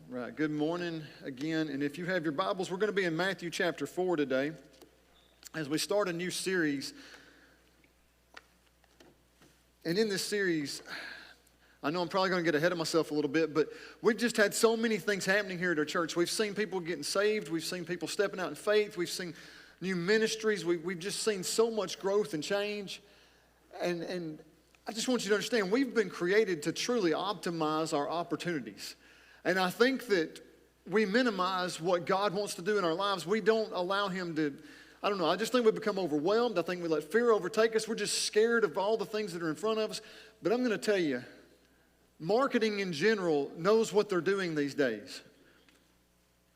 Right. Good morning again. And if you have your Bibles, we're going to be in Matthew chapter 4 today as we start a new series. And in this series, I know I'm probably going to get ahead of myself a little bit, but we've just had so many things happening here at our church. We've seen people getting saved. We've seen people stepping out in faith. We've seen new ministries. We've just seen so much growth and change. And I just want you to understand, we've been created to truly optimize our opportunities. And I think that we minimize what God wants to do in our lives. We don't allow Him to, I just think we become overwhelmed. I think we let fear overtake us. We're just scared of all the things that are in front of us. But I'm going to tell you, marketing in general knows what they're doing these days.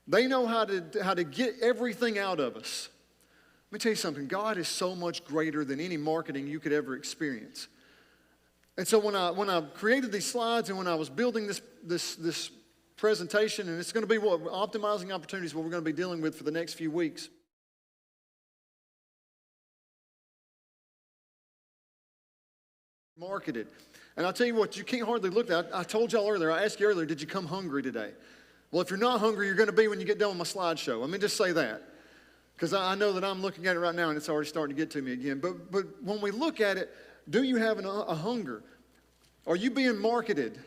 They know how to get everything out of us. Let me tell you something. God is so much greater than any marketing you could ever experience. And so when I created these slides and when I was building this presentation, and it's going to be what optimizing opportunities, what we're going to be dealing with for the next few weeks. Marketed. And I'll tell you what, you can't hardly look at. I told y'all earlier, I asked you earlier, did you come hungry today? Well, if you're not hungry, you're going to be when you get done with my slideshow. Let me just say that. Because I know that I'm looking at it right now and it's already starting to get to me again. But when we look at it, do you have a hunger? Are you being marketed?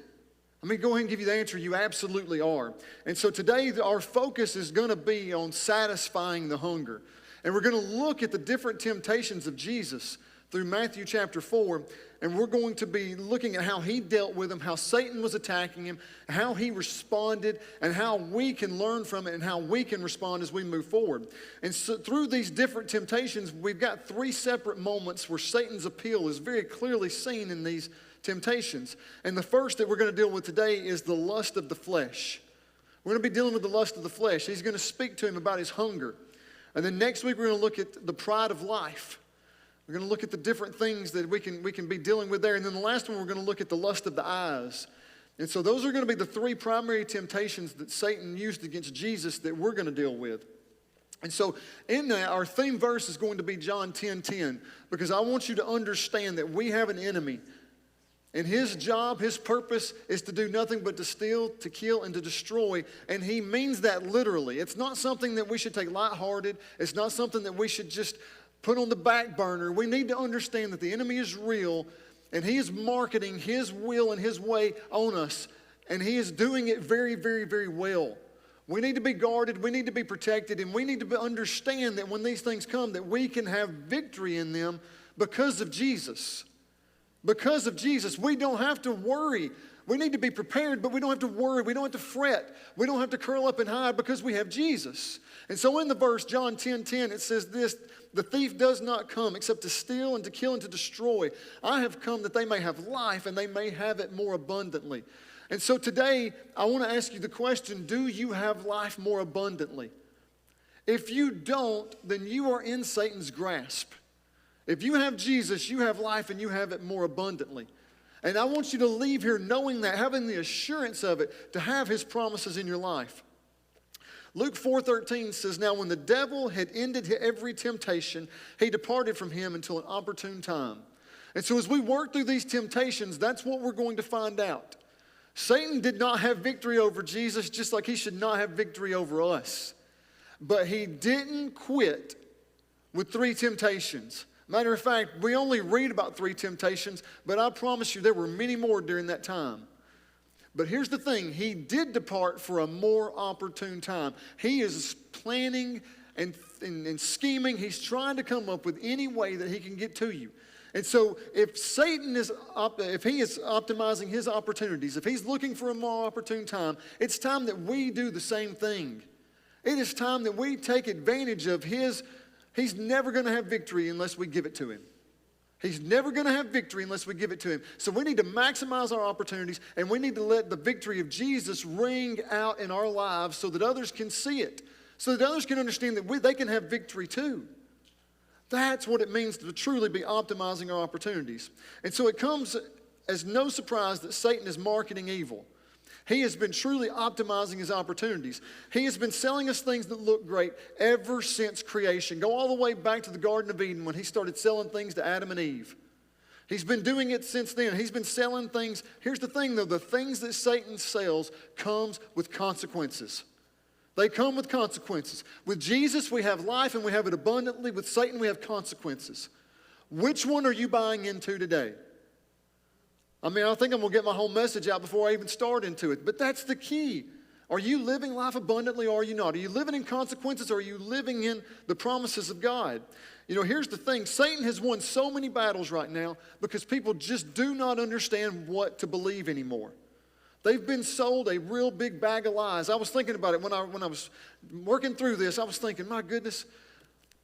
Let me go ahead and give you the answer. You absolutely are. And so today our focus is going to be on satisfying the hunger. And we're going to look at the different temptations of Jesus through Matthew chapter 4. And we're going to be looking at how He dealt with them, how Satan was attacking Him, how He responded, and how we can learn from it and how we can respond as we move forward. And so through these different temptations, we've got three separate moments where Satan's appeal is very clearly seen in these temptations. And the first that we're going to deal with today is the lust of the flesh. We're going to be dealing with the lust of the flesh. He's going to speak to him about his hunger. And then next week we're going to look at the pride of life. We're going to look at the different things that we can be dealing with there. And then the last one, we're going to look at the lust of the eyes. And so those are going to be the three primary temptations that Satan used against Jesus that we're going to deal with. And so in that, our theme verse is going to be John 10:10, because I want you to understand that we have an enemy. And his job, his purpose is to do nothing but to steal, to kill, and to destroy. And he means that literally. It's not something that we should take lighthearted. It's not something that we should just put on the back burner. We need to understand that the enemy is real, and he is marketing his will and his way on us. And he is doing it very, very, very well. We need to be guarded. We need to be protected. And we need to understand that when these things come, that we can have victory in them because of Jesus. Because of Jesus, we don't have to worry. We need to be prepared, but we don't have to worry. We don't have to fret. We don't have to curl up and hide because we have Jesus. And so in the verse, John 10:10, it says this, "The thief does not come except to steal and to kill and to destroy. I have come that they may have life and they may have it more abundantly." And so today, I want to ask you the question, do you have life more abundantly? If you don't, then you are in Satan's grasp. If you have Jesus, you have life and you have it more abundantly. And I want you to leave here knowing that, having the assurance of it, to have His promises in your life. Luke 4:13 says, "Now when the devil had ended every temptation, he departed from him until an opportune time." And so as we work through these temptations, that's what we're going to find out. Satan did not have victory over Jesus, just like he should not have victory over us. But he didn't quit with three temptations. Matter of fact, we only read about three temptations, but I promise you there were many more during that time. But here's the thing, he did depart for a more opportune time. He is planning and scheming. He's trying to come up with any way that he can get to you. And so if Satan is, if he is optimizing his opportunities, if he's looking for a more opportune time, it's time that we do the same thing. It is time that we take advantage of He's never going to have victory unless we give it to him. He's never going to have victory unless we give it to him. So we need to maximize our opportunities, and we need to let the victory of Jesus ring out in our lives so that others can see it, so that others can understand that they can have victory too. That's what it means to truly be optimizing our opportunities. And so it comes as no surprise that Satan is marketing evil. He has been truly optimizing his opportunities. He has been selling us things that look great ever since creation. Go all the way back to the Garden of Eden when he started selling things to Adam and Eve. He's been doing it since then. He's been selling things. Here's the thing, though. The things that Satan sells comes with consequences. They come with consequences. With Jesus, we have life and we have it abundantly. With Satan, we have consequences. Which one are you buying into today? I mean, I think I'm going to get my whole message out before I even start into it. But that's the key. Are you living life abundantly or are you not? Are you living in consequences or are you living in the promises of God? You know, here's the thing. Satan has won so many battles right now because people just do not understand what to believe anymore. They've been sold a real big bag of lies. I was thinking about it when I was working through this. I was thinking, my goodness,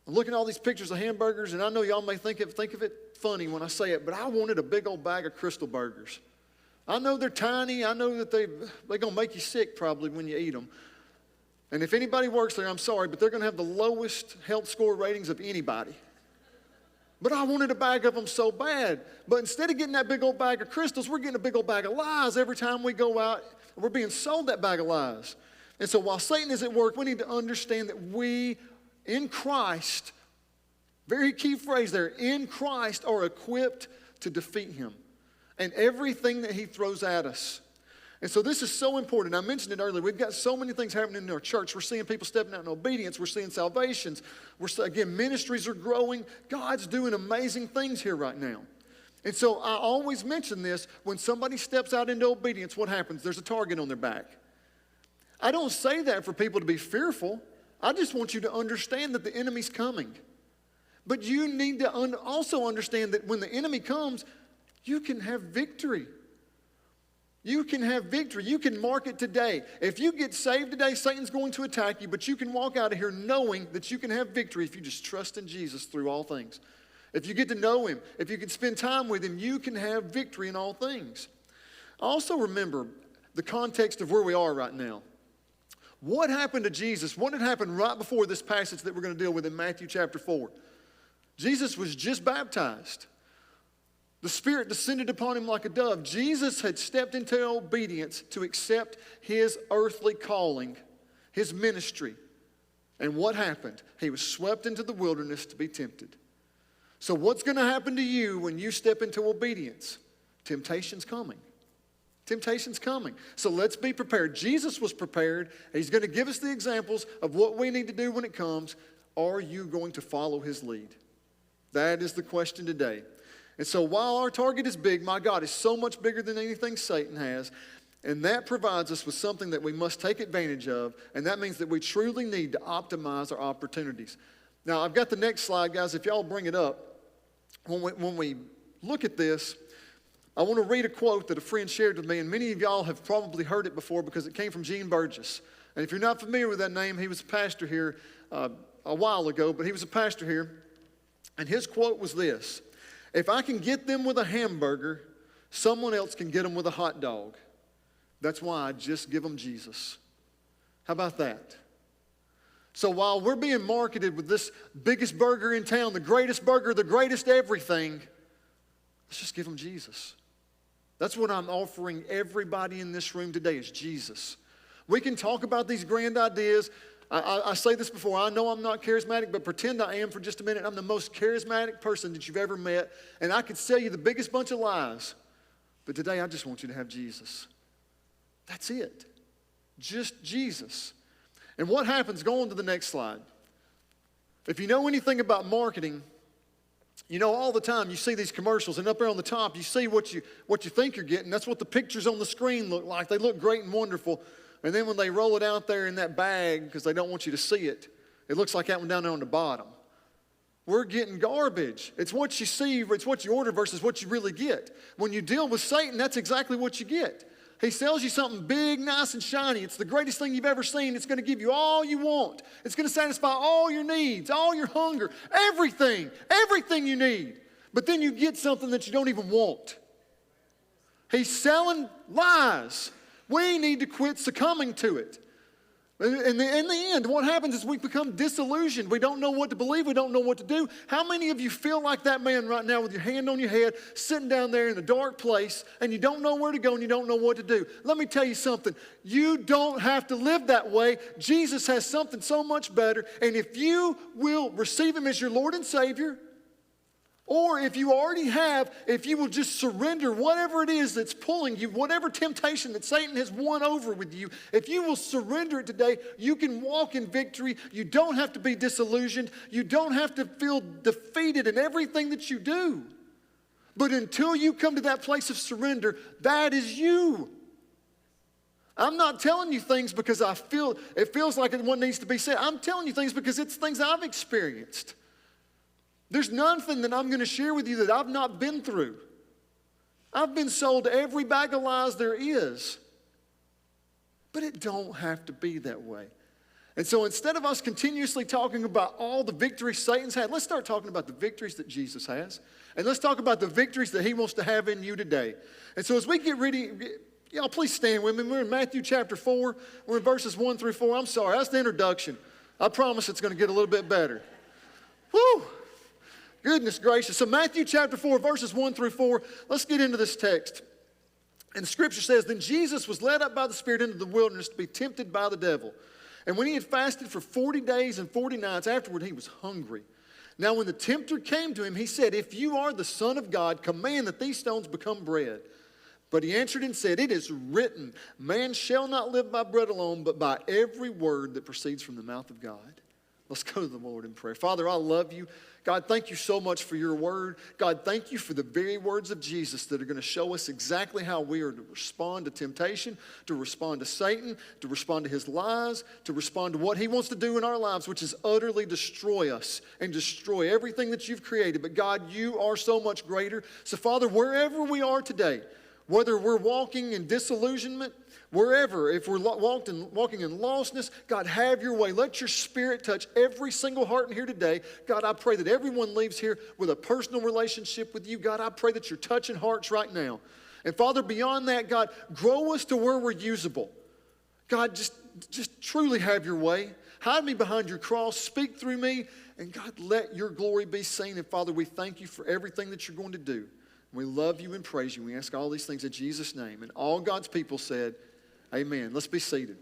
I'm looking at all these pictures of hamburgers, and I know y'all may think of it funny when I say it, but I wanted a big old bag of Crystal burgers. I know they're tiny. I know that they're going to make you sick probably when you eat them. And if anybody works there, I'm sorry, but they're going to have the lowest health score ratings of anybody. But I wanted a bag of them so bad. But instead of getting that big old bag of Crystals, we're getting a big old bag of lies every time we go out. We're being sold that bag of lies. And so while Satan is at work, we need to understand that we, in Christ, very key phrase there, in Christ are equipped to defeat him and everything that he throws at us. And so this is so important. I mentioned it earlier. We've got so many things happening in our church. We're seeing people stepping out in obedience. We're seeing salvations. Again, ministries are growing. God's doing amazing things here right now. And so I always mention this. When somebody steps out into obedience, what happens? There's a target on their back. I don't say that for people to be fearful. I just want you to understand that the enemy's coming. But you need to also understand that when the enemy comes, you can have victory. You can have victory. You can mark it today. If you get saved today, Satan's going to attack you, but you can walk out of here knowing that you can have victory if you just trust in Jesus through all things. If you get to know him, if you can spend time with him, you can have victory in all things. Also remember the context of where we are right now. What happened to Jesus? What had happened right before this passage that we're going to deal with in Matthew chapter 4? Jesus was just baptized. The Spirit descended upon him like a dove. Jesus had stepped into obedience to accept his earthly calling, his ministry. And what happened? He was swept into the wilderness to be tempted. So what's going to happen to you when you step into obedience? Temptation's coming. Temptation's coming. So let's be prepared. Jesus was prepared. He's going to give us the examples of what we need to do when it comes. Are you going to follow his lead? That is the question today. And so while our target is big, my God, is so much bigger than anything Satan has, and that provides us with something that we must take advantage of, and that means that we truly need to optimize our opportunities. Now, I've got the next slide, guys. If y'all bring it up, when we look at this, I want to read a quote that a friend shared with me, and many of y'all have probably heard it before because it came from Gene Burgess. And if you're not familiar with that name, he was a pastor here a while ago, but he was a pastor here, and his quote was this: "If I can get them with a hamburger, someone else can get them with a hot dog. That's why I just give them Jesus." How about that? So while we're being marketed with this biggest burger in town, the greatest burger, the greatest everything, let's just give them Jesus. That's what I'm offering everybody in this room today is Jesus. We can talk about these grand ideas. I say this before, I know I'm not charismatic, but pretend I am for just a minute. I'm the most charismatic person that you've ever met, and I could sell you the biggest bunch of lies. But today I just want you to have Jesus. That's it. Just Jesus. And what happens, go on to the next slide. If you know anything about marketing, you know all the time you see these commercials, and up there on the top you see what you think you're getting. That's what the pictures on the screen look like. They look great and wonderful. And then when they roll it out there in that bag, because they don't want you to see it, it looks like that one down there on the bottom. We're getting garbage. It's what you see, it's what you order versus what you really get. When you deal with Satan, that's exactly what you get. He sells you something big, nice, and shiny. It's the greatest thing you've ever seen. It's going to give you all you want. It's going to satisfy all your needs, all your hunger, everything you need. But then you get something that you don't even want. He's selling lies. We need to quit succumbing to it. In the end, what happens is we become disillusioned. We don't know what to believe. We don't know what to do. How many of you feel like that man right now with your hand on your head, sitting down there in a dark place, and you don't know where to go and you don't know what to do? Let me tell you something. You don't have to live that way. Jesus has something so much better. And if you will receive him as your Lord and Savior, Or if you already have, if you will just surrender whatever it is that's pulling you, whatever temptation that Satan has won over with you, if you will surrender it today, you can walk in victory. You don't have to be disillusioned. You don't have to feel defeated in everything that you do. But until you come to that place of surrender, that is you. I'm not telling you things because it feels like what needs to be said. I'm telling you things because it's things I've experienced. There's nothing that I'm going to share with you that I've not been through. I've been sold every bag of lies there is. But it don't have to be that way. And so instead of us continuously talking about all the victories Satan's had, let's start talking about the victories that Jesus has. And let's talk about the victories that he wants to have in you today. And so as we get ready, y'all please stand with me. We're in Matthew chapter 4. We're in verses 1 through 4. I'm sorry, that's the introduction. I promise it's going to get a little bit better. Whew! Goodness gracious. So Matthew chapter 4, verses 1 through 4, let's get into this text. And the scripture says, Then Jesus was led up by the Spirit into the wilderness to be tempted by the devil. And when he had fasted for 40 days and 40 nights, afterward he was hungry. Now when the tempter came to him, he said, If you are the Son of God, command that these stones become bread. But he answered and said, It is written, Man shall not live by bread alone, but by every word that proceeds from the mouth of God. Let's go to the Lord in prayer. Father, I love you. God, thank you so much for your word. God, thank you for the very words of Jesus that are going to show us exactly how we are to respond to temptation, to respond to Satan, to respond to his lies, to respond to what he wants to do in our lives, which is utterly destroy us and destroy everything that you've created. But God, you are so much greater. So Father, wherever we are today, whether we're walking in disillusionment, wherever, if we're walking in lostness, God, have your way. Let your Spirit touch every single heart in here today. God, I pray that everyone leaves here with a personal relationship with you. God, I pray that you're touching hearts right now. And Father, beyond that, God, grow us to where we're usable. God, just truly have your way. Hide me behind your cross. Speak through me. And God, let your glory be seen. And Father, we thank you for everything that you're going to do. We love you and praise you. We ask all these things in Jesus' name. And all God's people said, amen. Let's be seated.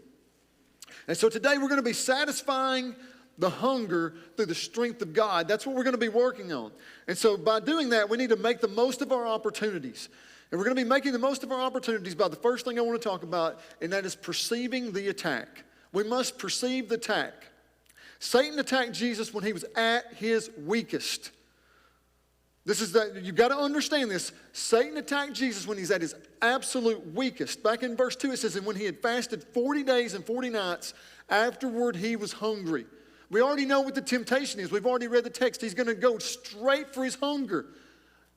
And so today we're going to be satisfying the hunger through the strength of God. That's what we're going to be working on. And so by doing that, we need to make the most of our opportunities. And we're going to be making the most of our opportunities by the first thing I want to talk about, and that is perceiving the attack. We must perceive the attack. Satan attacked Jesus when he was at his weakest. You've got to understand this. Satan attacked Jesus when he's at his absolute weakest. Back in verse 2 it says, And when he had fasted 40 days and 40 nights, afterward he was hungry. We already know what the temptation is. We've already read the text. He's going to go straight for his hunger.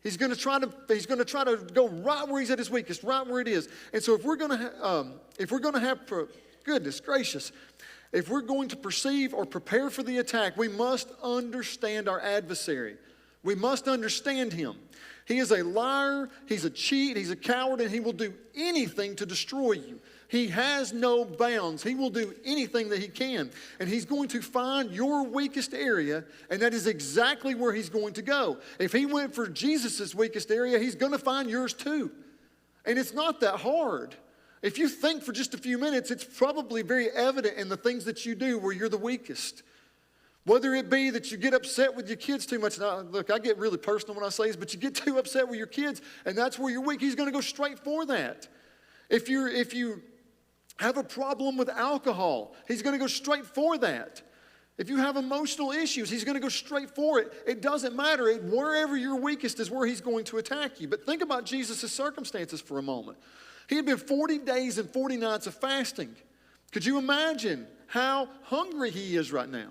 He's going to try to go right where he's at his weakest, right where it is. And so if we're going to have, goodness gracious, if we're going to perceive or prepare for the attack, we must understand our adversary. We must understand him. He is a liar, he's a cheat, he's a coward, and he will do anything to destroy you. He has no bounds. He will do anything that he can. And he's going to find your weakest area, and that is exactly where he's going to go. If he went for Jesus' weakest area, he's going to find yours too. And it's not that hard. If you think for just a few minutes, it's probably very evident in the things that you do where you're the weakest. Whether it be that you get upset with your kids too much. Now, look, I get really personal when I say this, but you get too upset with your kids, and that's where you're weak. He's going to go straight for that. If you have a problem with alcohol, he's going to go straight for that. If you have emotional issues, he's going to go straight for it. It doesn't matter. Wherever you're weakest is where he's going to attack you. But think about Jesus' circumstances for a moment. He had been 40 days and 40 nights of fasting. Could you imagine how hungry he is right now?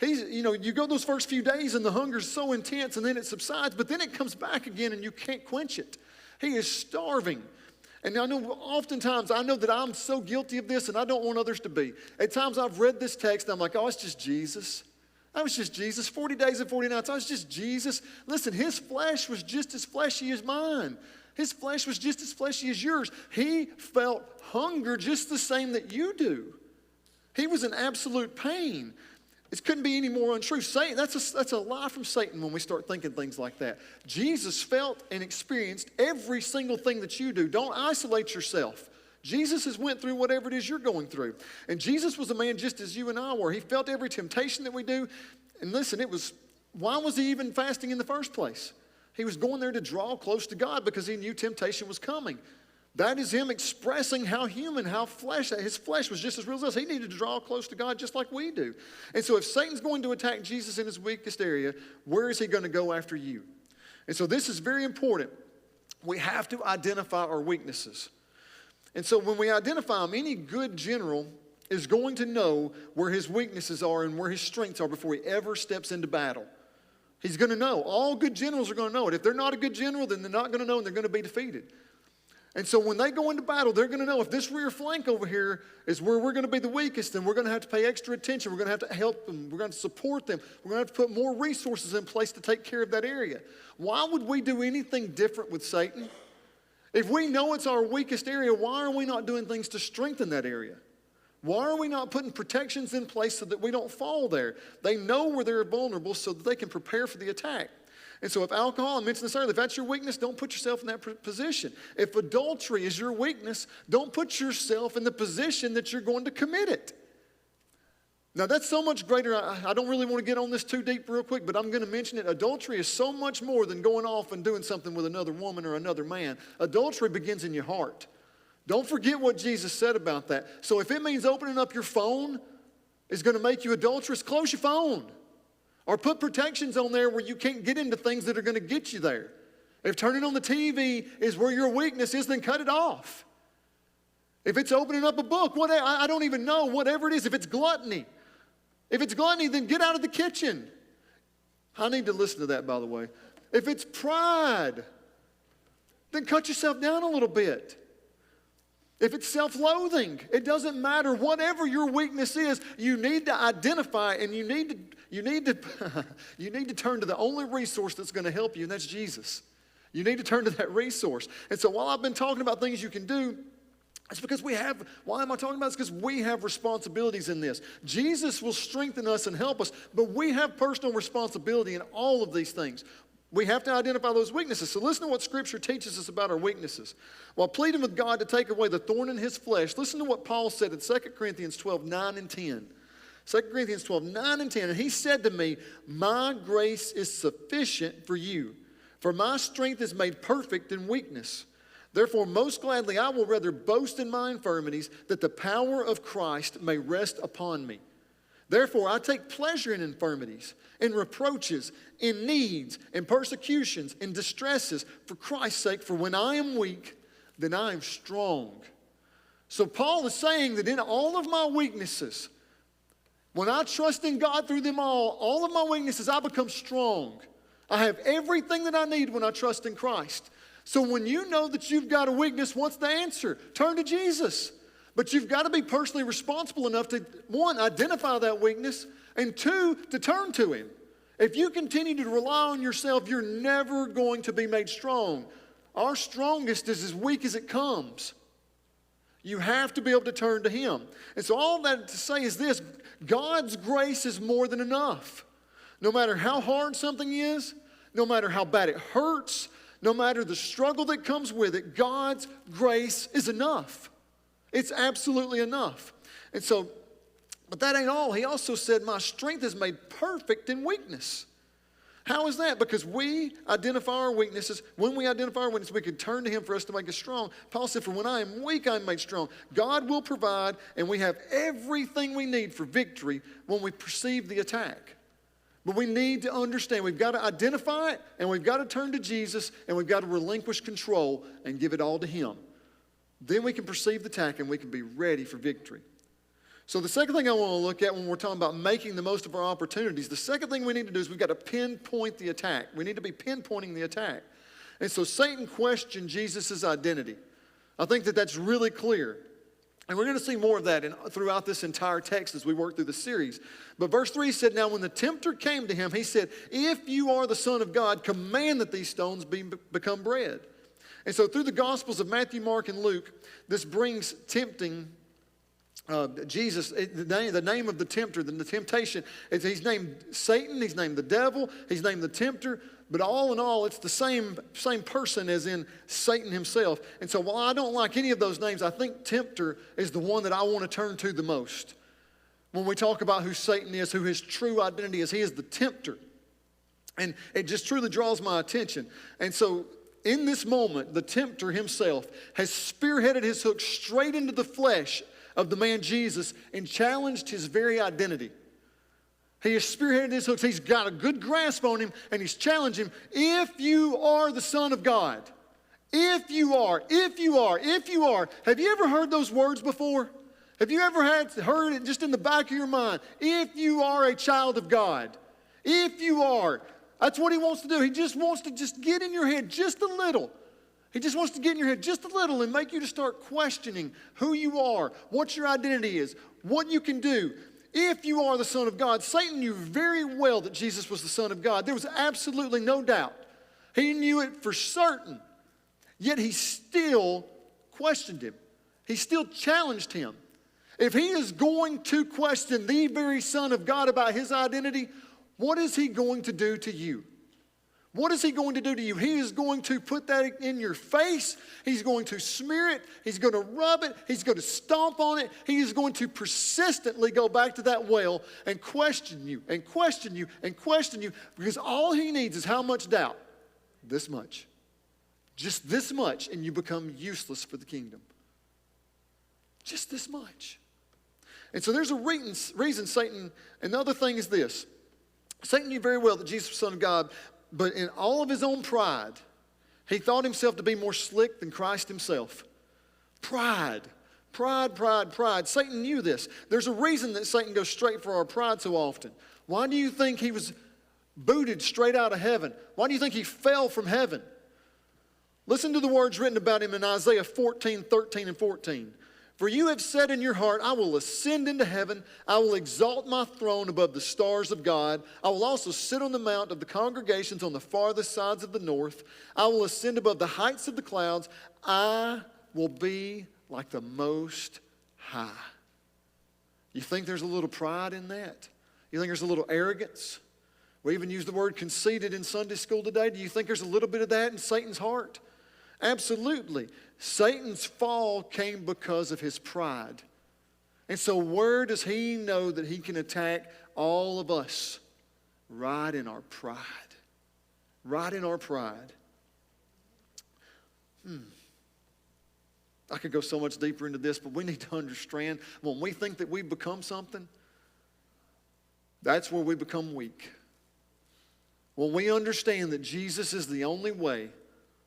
You go those first few days and the hunger's so intense and then it subsides, but then it comes back again and you can't quench it. He is starving. And I know that I'm so guilty of this and I don't want others to be. At times I've read this text and I'm like, oh, it's just Jesus. I was just Jesus. 40 days and 40 nights, I was just Jesus. Listen, his flesh was just as fleshy as mine. His flesh was just as fleshy as yours. He felt hunger just the same that you do. He was in absolute pain. It couldn't be any more untrue. Satan, that's a lie from Satan when we start thinking things like that. Jesus felt and experienced every single thing that you do. Don't isolate yourself. Jesus has went through whatever it is you're going through. And Jesus was a man just as you and I were. He felt every temptation that we do. And listen, it was Why was he even fasting in the first place? He was going there to draw close to God because he knew temptation was coming. That is him expressing how human, his flesh was just as real as us. He needed to draw close to God just like we do. And so if Satan's going to attack Jesus in his weakest area, where is he going to go after you? And so this is very important. We have to identify our weaknesses. And so when we identify them, any good general is going to know where his weaknesses are and where his strengths are before he ever steps into battle. He's going to know. All good generals are going to know it. If they're not a good general, then they're not going to know and they're going to be defeated. And so when they go into battle, they're going to know if this rear flank over here is where we're going to be the weakest, then we're going to have to pay extra attention. We're going to have to help them. We're going to support them. We're going to have to put more resources in place to take care of that area. Why would we do anything different with Satan? If we know it's our weakest area, why are we not doing things to strengthen that area? Why are we not putting protections in place so that we don't fall there? They know where they're vulnerable so that they can prepare for the attack. And so if alcohol, I mentioned this earlier, if that's your weakness, don't put yourself in that position. If adultery is your weakness, don't put yourself in the position that you're going to commit it. Now that's so much greater. I don't really want to get on this too deep real quick, but I'm going to mention it. Adultery is so much more than going off and doing something with another woman or another man. Adultery begins in your heart. Don't forget what Jesus said about that. So if it means opening up your phone is going to make you adulterous, close your phone. Or put protections on there where you can't get into things that are going to get you there. If turning on the TV is where your weakness is, then cut it off. If it's opening up a book, I don't even know, whatever it is. If it's gluttony, then get out of the kitchen. I need to listen to that, by the way. If it's pride, then cut yourself down a little bit. If it's self-loathing, it doesn't matter. Whatever your weakness is, you need to identify and you need to turn to the only resource that's going to help you, and that's Jesus. You need to turn to that resource. And so while I've been talking about things you can do, it's because why am I talking about this? Because we have responsibilities in this. Jesus will strengthen us and help us, but we have personal responsibility in all of these things. We have to identify those weaknesses. So listen to what Scripture teaches us about our weaknesses. While pleading with God to take away the thorn in his flesh, listen to what Paul said in 2 Corinthians 12, 9 and 10. 2 Corinthians 12, 9 and 10. And he said to me, my grace is sufficient for you, for my strength is made perfect in weakness. Therefore, most gladly, I will rather boast in my infirmities, that the power of Christ may rest upon me. Therefore, I take pleasure in infirmities, in reproaches, in needs, in persecutions, in distresses, for Christ's sake. For when I am weak, then I am strong. So Paul is saying that in all of my weaknesses, when I trust in God through them all of my weaknesses, I become strong. I have everything that I need when I trust in Christ. So when you know that you've got a weakness, what's the answer? Turn to Jesus. But you've got to be personally responsible enough to, one, identify that weakness, and two, to turn to him. If you continue to rely on yourself, you're never going to be made strong. Our strongest is as weak as it comes. You have to be able to turn to him. And so all that to say is this: God's grace is more than enough. No matter how hard something is, no matter how bad it hurts, no matter the struggle that comes with it, God's grace is enough. It's absolutely enough. And so, but that ain't all. He also said, my strength is made perfect in weakness. How is that? Because we identify our weaknesses. When we identify our weaknesses, we can turn to him for us to make us strong. Paul said, for when I am weak, I am made strong. God will provide, and we have everything we need for victory when we perceive the attack. But we need to understand, we've got to identify it, and we've got to turn to Jesus, and we've got to relinquish control and give it all to him. Then we can perceive the attack, and we can be ready for victory. So the second thing I want to look at when we're talking about making the most of our opportunities, the second thing we need to do is we've got to pinpoint the attack. We need to be pinpointing the attack. And so Satan questioned Jesus' identity. I think that that's really clear. And we're going to see more of that throughout this entire text as we work through the series. But verse 3 said, now when the tempter came to him, he said, if you are the Son of God, command that these stones become bread. And so through the Gospels of Matthew, Mark, and Luke, this brings tempting Jesus. The name of the tempter, the temptation, he's named Satan, he's named the devil, he's named the tempter. But all in all, it's the same person as in Satan himself. And so while I don't like any of those names, I think tempter is the one that I want to turn to the most. When we talk about who Satan is, who his true identity is, he is the tempter. And it just truly draws my attention. And so in this moment, the tempter himself has spearheaded his hook straight into the flesh of the man Jesus and challenged his very identity. He has spearheaded his hooks. He's got a good grasp on him, and he's challenged him. If you are the Son of God, if you are. Have you ever heard those words before? Have you ever heard it just in the back of your mind? If you are a child of God, if you are. That's what he wants to do. He just wants to just get in your head just a little. He just wants to get in your head just a little and make you to start questioning who you are, what your identity is, what you can do. If you are the Son of God, Satan knew very well that Jesus was the Son of God. There was absolutely no doubt. He knew it for certain. Yet he still questioned him. He still challenged him. If he is going to question the very Son of God about his identity, what is he going to do to you? What is he going to do to you? He is going to put that in your face. He's going to smear it. He's going to rub it. He's going to stomp on it. He is going to persistently go back to that well and question you and question you and question you, because all he needs is how much doubt? This much. Just this much, and you become useless for the kingdom. Just this much. And so there's a reason Satan, and the other thing is this. Satan knew very well that Jesus was the Son of God, but in all of his own pride, he thought himself to be more slick than Christ himself. Pride. Satan knew this. There's a reason that Satan goes straight for our pride so often. Why do you think he was booted straight out of heaven? Why do you think he fell from heaven? Listen to the words written about him in Isaiah 14:13 and 14. For you have said in your heart, I will ascend into heaven. I will exalt my throne above the stars of God. I will also sit on the mount of the congregations on the farthest sides of the north. I will ascend above the heights of the clouds. I will be like the Most High. You think there's a little pride in that? You think there's a little arrogance? We even use the word conceited in Sunday school today. Do you think there's a little bit of that in Satan's heart? Absolutely. Satan's fall came because of his pride. And so where does he know that he can attack all of us? Right in our pride. Right in our pride. I could go so much deeper into this, but we need to understand when we think that we've become something, that's where we become weak. When we understand that Jesus is the only way,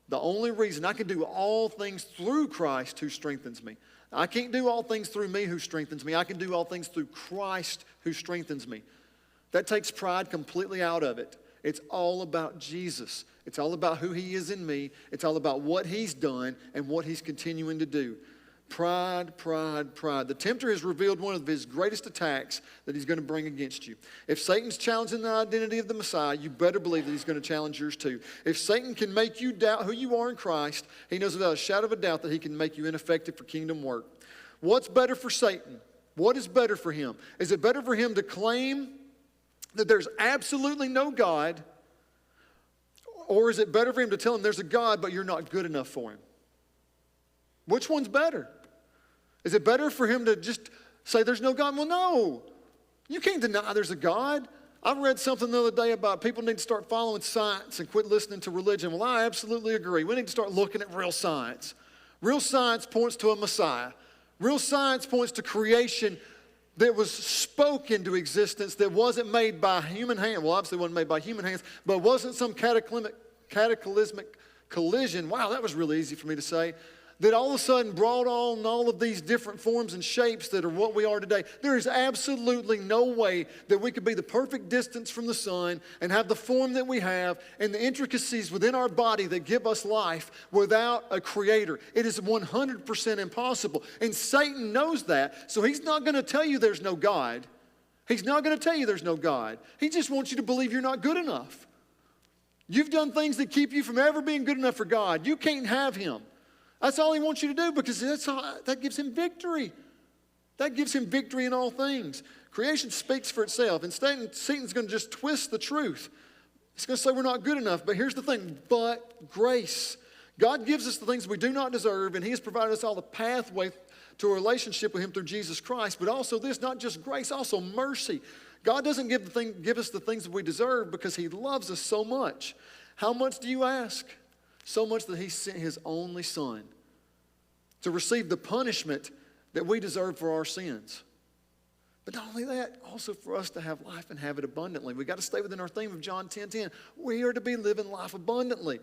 the only reason I can do all things through Christ who strengthens me. I can't do all things through me who strengthens me. I can do all things through Christ who strengthens me. That takes pride completely out of it. It's all about Jesus. It's all about who he is in me. It's all about what he's done and what he's continuing to do. Pride. The tempter has revealed one of his greatest attacks that he's going to bring against you. If Satan's challenging the identity of the Messiah, you better believe that he's going to challenge yours too. If Satan can make you doubt who you are in Christ, he knows without a shadow of a doubt that he can make you ineffective for kingdom work. What's better for Satan? What is better for him? Is it better for him to claim that there's absolutely no God, or is it better for him to tell him there's a God but you're not good enough for him? Which one's better? Is it better for him to just say there's no God? Well, no. You can't deny there's a God. I read something the other day about people need to start following science and quit listening to religion. Well, I absolutely agree. We need to start looking at real science. Real science points to a Messiah. Real science points to creation that was spoken into existence, that wasn't made by human hand. Well, obviously it wasn't made by human hands, but wasn't some cataclysmic collision. Wow, that was really easy for me to say. That all of a sudden brought on all of these different forms and shapes that are what we are today. There is absolutely no way that we could be the perfect distance from the sun and have the form that we have and the intricacies within our body that give us life without a creator. It is 100% impossible. And Satan knows that, so he's not going to tell you there's no God. He's not going to tell you there's no God. He just wants you to believe you're not good enough. You've done things that keep you from ever being good enough for God. You can't have him. That's all he wants you to do, because that gives him victory. That gives him victory in all things. Creation speaks for itself, and Satan's going to just twist the truth. He's going to say we're not good enough, but here's the thing, but grace. God gives us the things we do not deserve, and he has provided us all the pathway to a relationship with him through Jesus Christ, but also this, not just grace, also mercy. God doesn't give us the things that we deserve because he loves us so much. How much do you ask? So much that he sent his only son to receive the punishment that we deserve for our sins. But not only that, also for us to have life and have it abundantly. We've got to stay within our theme of John 10:10. We are to be living life abundantly.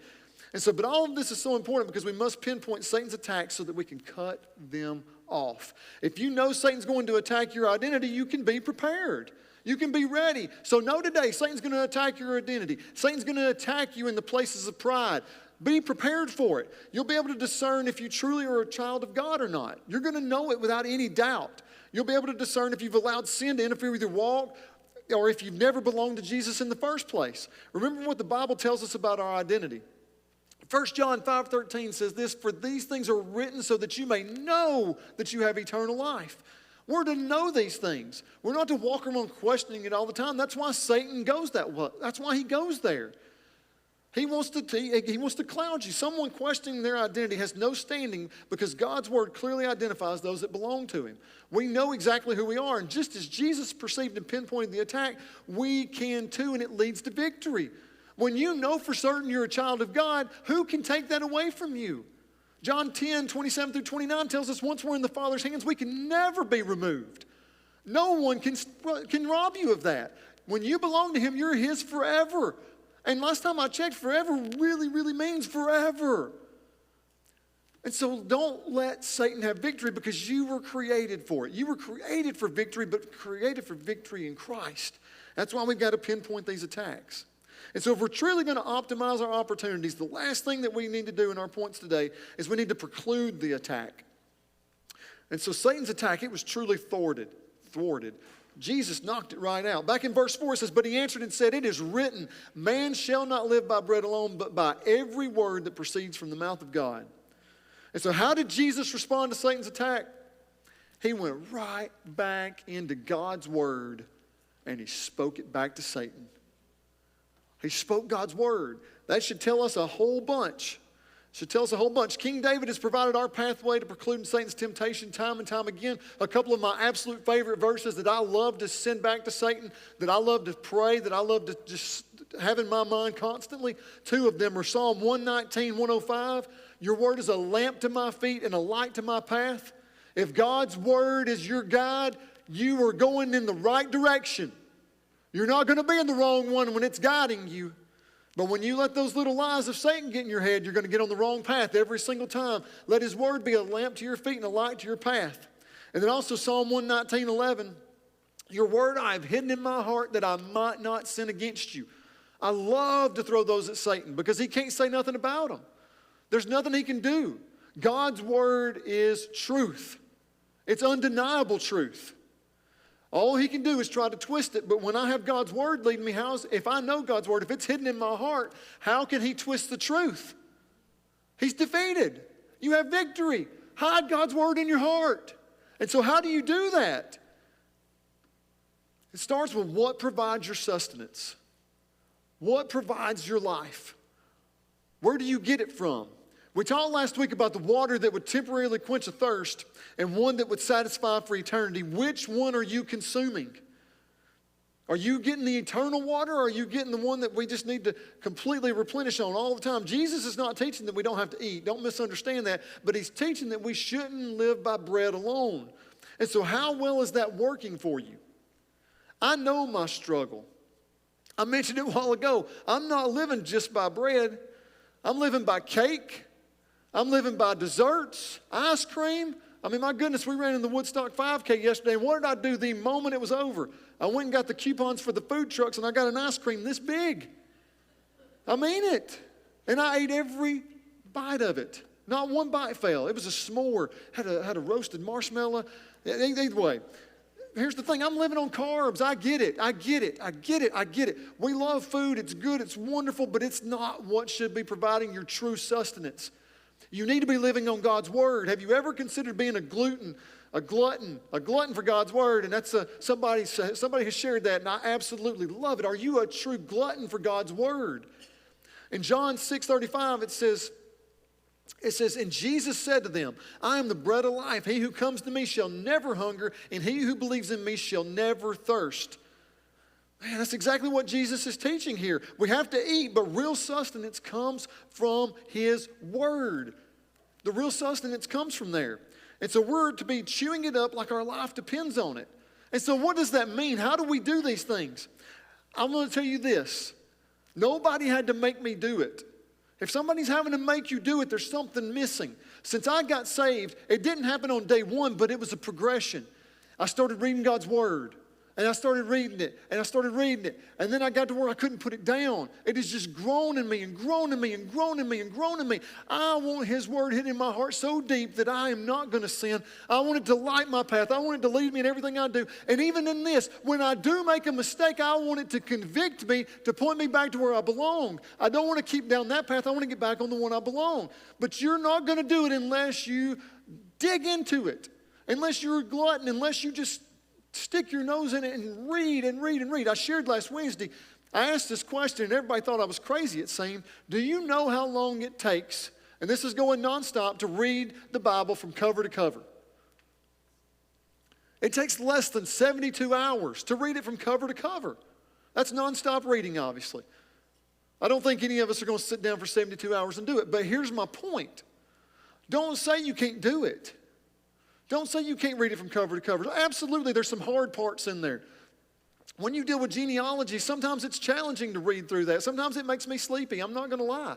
And so, but all of this is so important because we must pinpoint Satan's attacks so that we can cut them off. If you know Satan's going to attack your identity, you can be prepared. You can be ready. So know today, Satan's going to attack your identity. Satan's going to attack you in the places of pride. Be prepared for it. You'll be able to discern if you truly are a child of God or not. You're going to know it without any doubt. You'll be able to discern if you've allowed sin to interfere with your walk or if you've never belonged to Jesus in the first place. Remember what the Bible tells us about our identity. 1 John 5:13 says this, "For these things are written so that you may know that you have eternal life." We're to know these things. We're not to walk around questioning it all the time. That's why Satan goes that way. That's why he goes there. He wants to cloud you. Someone questioning their identity has no standing because God's word clearly identifies those that belong to him. We know exactly who we are, and just as Jesus perceived and pinpointed the attack, we can too, and it leads to victory. When you know for certain you're a child of God, who can take that away from you? John 10:27 through 29 tells us once we're in the Father's hands, we can never be removed. No one can rob you of that. When you belong to him, you're his forever. And last time I checked, forever really, really means forever. And so don't let Satan have victory because you were created for it. You were created for victory, but created for victory in Christ. That's why we've got to pinpoint these attacks. And so if we're truly going to optimize our opportunities, the last thing that we need to do in our points today is we need to preclude the attack. And so Satan's attack, it was truly thwarted. Jesus knocked it right out. Back in verse 4 it says, "But he answered and said, 'It is written, man shall not live by bread alone, but by every word that proceeds from the mouth of God.'" And so how did Jesus respond to Satan's attack? He went right back into God's word and he spoke it back to Satan. He spoke God's word. That should tell us a whole bunch. King David has provided our pathway to precluding Satan's temptation time and time again. A couple of my absolute favorite verses that I love to send back to Satan, that I love to pray, that I love to just have in my mind constantly. Two of them are Psalm 119, 105. "Your word is a lamp to my feet and a light to my path." If God's word is your guide, you are going in the right direction. You're not going to be in the wrong one when it's guiding you. But when you let those little lies of Satan get in your head, you're going to get on the wrong path every single time. Let his word be a lamp to your feet and a light to your path. And then also Psalm 119, 11. "Your word I have hidden in my heart that I might not sin against you." I love to throw those at Satan because he can't say nothing about them. There's nothing he can do. God's word is truth. It's undeniable truth. All he can do is try to twist it, but when I have God's word leading me, if I know God's word, if it's hidden in my heart, how can he twist the truth? He's defeated. You have victory. Hide God's word in your heart. And so how do you do that? It starts with what provides your sustenance. What provides your life? Where do you get it from? We talked last week about the water that would temporarily quench a thirst and one that would satisfy for eternity. Which one are you consuming? Are you getting the eternal water or are you getting the one that we just need to completely replenish on all the time? Jesus is not teaching that we don't have to eat. Don't misunderstand that. But he's teaching that we shouldn't live by bread alone. And so how well is that working for you? I know my struggle. I mentioned it a while ago. I'm not living just by bread. I'm living by cake. I'm living by desserts, ice cream. I mean, my goodness, we ran in the Woodstock 5K yesterday, and what did I do the moment it was over? I went and got the coupons for the food trucks, and I got an ice cream this big. I mean it. And I ate every bite of it. Not one bite failed. It was a s'more, had a roasted marshmallow. Either way, here's the thing. I'm living on carbs. I get it. We love food. It's good. It's wonderful, but it's not what should be providing your true sustenance. You need to be living on God's word. Have you ever considered being a glutton for God's word? And that's somebody has shared that, and I absolutely love it. Are you a true glutton for God's word? In John 6:35, it says, "And Jesus said to them, I am the bread of life. He who comes to me shall never hunger, and he who believes in me shall never thirst." Man, that's exactly what Jesus is teaching here. We have to eat, but real sustenance comes from His Word. The real sustenance comes from there. And so we're to be chewing it up like our life depends on it. And so what does that mean? How do we do these things? I'm going to tell you this. Nobody had to make me do it. If somebody's having to make you do it, there's something missing. Since I got saved, it didn't happen on day one, but it was a progression. I started reading God's Word. And I started reading it, and I started reading it. And then I got to where I couldn't put it down. It has just grown in me and grown in me and grown in me and grown in me. I want His Word hidden in my heart so deep that I am not going to sin. I want it to light my path. I want it to lead me in everything I do. And even in this, when I do make a mistake, I want it to convict me, to point me back to where I belong. I don't want to keep down that path. I want to get back on the one I belong. But you're not going to do it unless you dig into it, unless you're a glutton, unless you just stick your nose in it and read and read and read. I shared last Wednesday, I asked this question and everybody thought I was crazy, it seemed. Do you know how long it takes, and this is going nonstop, to read the Bible from cover to cover? It takes less than 72 hours to read it from cover to cover. That's nonstop reading, obviously. I don't think any of us are going to sit down for 72 hours and do it, but here's my point. Don't say you can't do it. Don't say you can't read it from cover to cover. Absolutely, there's some hard parts in there. When you deal with genealogy, sometimes it's challenging to read through that. Sometimes it makes me sleepy, I'm not going to lie.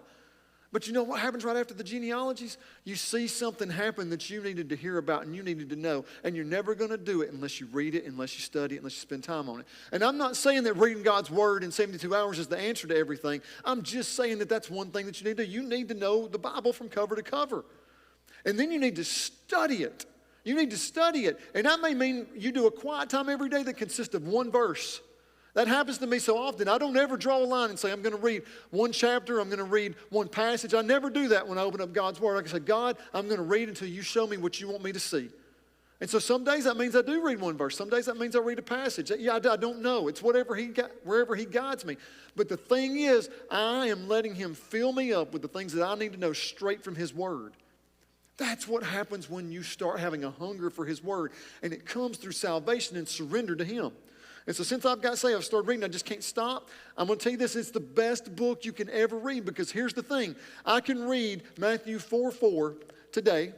But you know what happens right after the genealogies? You see something happen that you needed to hear about and you needed to know, and you're never going to do it unless you read it, unless you study it, unless you spend time on it. And I'm not saying that reading God's Word in 72 hours is the answer to everything. I'm just saying that that's one thing that you need to do. You need to know the Bible from cover to cover. And then you need to study it. You need to study it. And that may mean you do a quiet time every day that consists of one verse. That happens to me so often. I don't ever draw a line and say, I'm going to read one chapter, I'm going to read one passage. I never do that when I open up God's Word. I can say, God, I'm going to read until you show me what you want me to see. And so some days that means I do read one verse. Some days that means I read a passage. Yeah, I don't know. It's wherever He guides me. But the thing is, I am letting Him fill me up with the things that I need to know straight from His Word. That's what happens when you start having a hunger for His Word. And it comes through salvation and surrender to Him. And so since I've got saved, I've started reading. I just can't stop. I'm going to tell you this. It's the best book you can ever read, because here's the thing. I can read Matthew 4:4 today,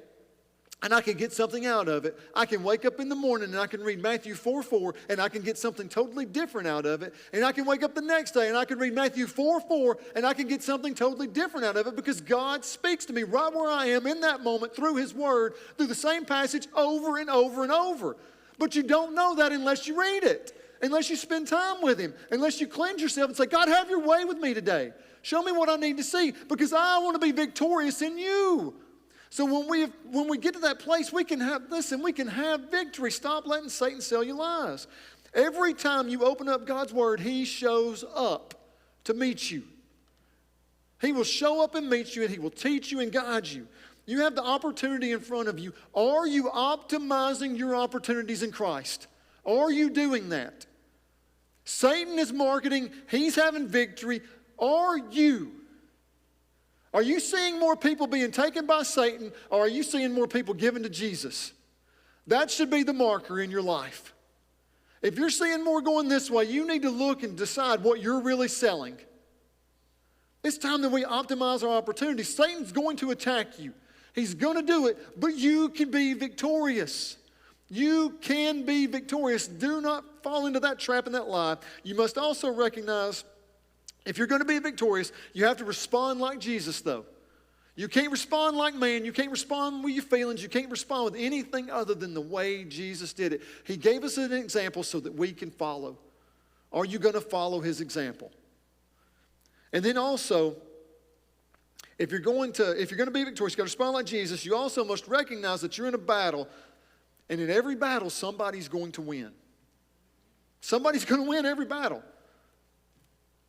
and I can get something out of it. I can wake up in the morning and I can read Matthew 4:4, and I can get something totally different out of it. And I can wake up the next day and I can read Matthew 4:4, and I can get something totally different out of it, because God speaks to me right where I am in that moment through His Word, through the same passage over and over and over. But you don't know that unless you read it, unless you spend time with Him, unless you cleanse yourself and say, God, have your way with me today. Show me what I need to see, because I want to be victorious in you. So when we get to that place, we can have victory. Stop letting Satan sell you lies. Every time you open up God's Word, He shows up to meet you. He will show up and meet you, and He will teach you and guide you. You have the opportunity in front of you. Are you optimizing your opportunities in Christ? Are you doing that? Satan is marketing. He's having victory. Are you? Are you seeing more people being taken by Satan, or are you seeing more people given to Jesus? That should be the marker in your life. If you're seeing more going this way, you need to look and decide what you're really selling. It's time that we optimize our opportunities. Satan's going to attack you. He's going to do it, but you can be victorious. You can be victorious. Do not fall into that trap and that lie. You must also recognize, if you're going to be victorious, you have to respond like Jesus, though. You can't respond like man. You can't respond with your feelings. You can't respond with anything other than the way Jesus did it. He gave us an example so that we can follow. Are you going to follow His example? And then also, if you're going to be victorious, you've got to respond like Jesus. You also must recognize that you're in a battle, and in every battle, somebody's going to win. Somebody's going to win every battle.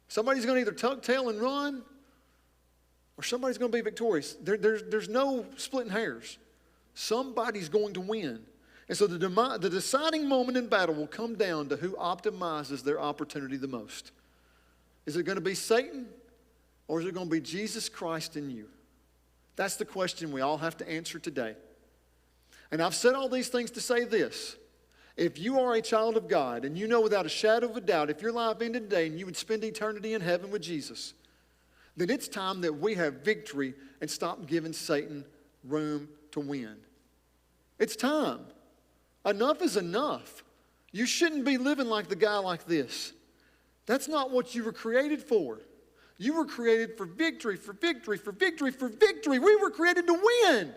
Somebody's going to either tuck tail and run, or somebody's going to be victorious. There's no splitting hairs. Somebody's going to win. And so the deciding moment in battle will come down to who optimizes their opportunity the most. Is it going to be Satan, or is it going to be Jesus Christ in you? That's the question we all have to answer today. And I've said all these things to say this. If you are a child of God and you know without a shadow of a doubt if your life ended today and you would spend eternity in heaven with Jesus, then it's time that we have victory and stop giving Satan room to win. It's time. Enough is enough. You shouldn't be living like the guy like this. That's not what you were created for. You were created for victory, for victory, for victory, for victory. We were created to win.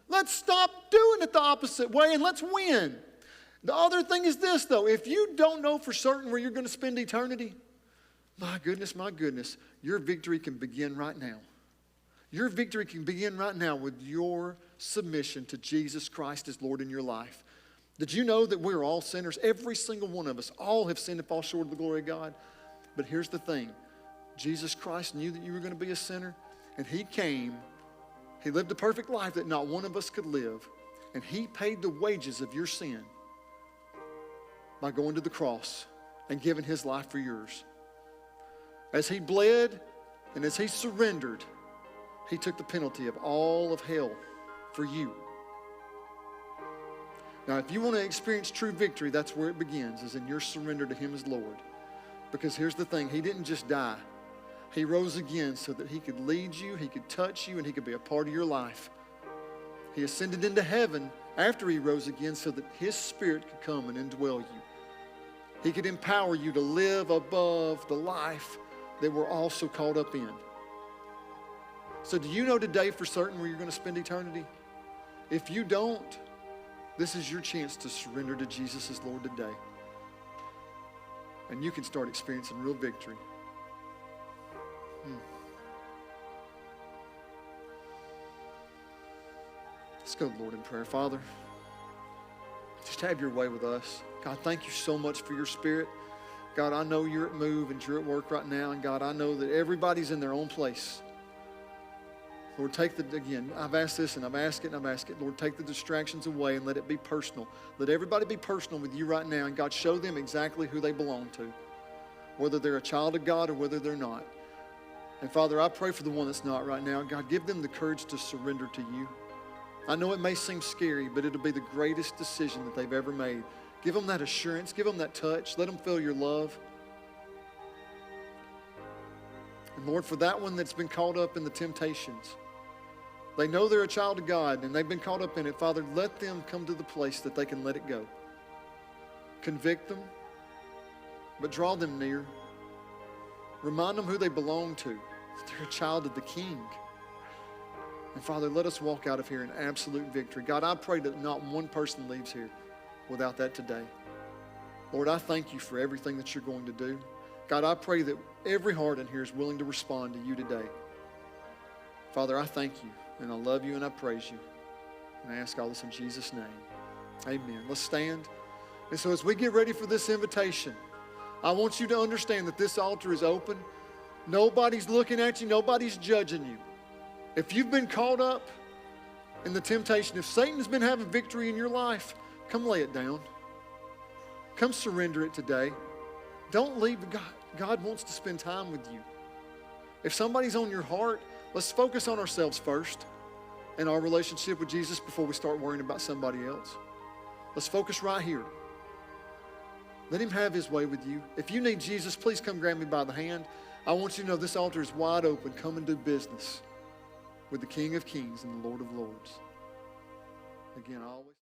Let's stop doing it the opposite way and let's win. The other thing is this, though. If you don't know for certain where you're going to spend eternity, my goodness, your victory can begin right now. Your victory can begin right now with your submission to Jesus Christ as Lord in your life. Did you know that we're all sinners? Every single one of us, all have sinned and fall short of the glory of God. But here's the thing. Jesus Christ knew that you were going to be a sinner, and he came. He lived a perfect life that not one of us could live, and he paid the wages of your sin by going to the cross and giving his life for yours. As he bled and as he surrendered, he took the penalty of all of hell for you. Now, if you want to experience true victory, that's where it begins, is in your surrender to him as Lord. Because here's the thing, he didn't just die. He rose again so that he could lead you, he could touch you, and he could be a part of your life. He ascended into heaven after he rose again so that his Spirit could come and indwell you. He could empower you to live above the life that we're also caught up in. So do you know today for certain where you're going to spend eternity? If you don't, this is your chance to surrender to Jesus as Lord today. And you can start experiencing real victory. Let's go, Lord, in prayer. Father, just have your way with us. God, thank you so much for your Spirit. God, I know you're at move and you're at work right now. And God, I know that everybody's in their own place. Lord, again, I've asked this and I've asked it and I've asked it. Lord, take the distractions away and let it be personal. Let everybody be personal with you right now. And God, show them exactly who they belong to, whether they're a child of God or whether they're not. And Father, I pray for the one that's not right now. God, give them the courage to surrender to you. I know it may seem scary, but it'll be the greatest decision that they've ever made. Give them that assurance. Give them that touch. Let them feel your love. And Lord, for that one that's been caught up in the temptations, they know they're a child of God and they've been caught up in it. Father, let them come to the place that they can let it go. Convict them, but draw them near. Remind them who they belong to. That they're a child of the King. And Father, let us walk out of here in absolute victory. God, I pray that not one person leaves here without that today. Lord, I thank you for everything that you're going to do. God, I pray that every heart in here is willing to respond to you today. Father, I thank you, and I love you, and I praise you. And I ask all this in Jesus' name. Amen. Let's stand. And so as we get ready for this invitation, I want you to understand that this altar is open. Nobody's looking at you. Nobody's judging you. If you've been caught up in the temptation, if Satan's been having victory in your life, come lay it down. Come surrender it today. Don't leave. God wants to spend time with you. If somebody's on your heart, let's focus on ourselves first and our relationship with Jesus before we start worrying about somebody else. Let's focus right here. Let him have his way with you. If you need Jesus, please come grab me by the hand. I want you to know this altar is wide open. Come and do business with the King of Kings and the Lord of Lords. Again, I always...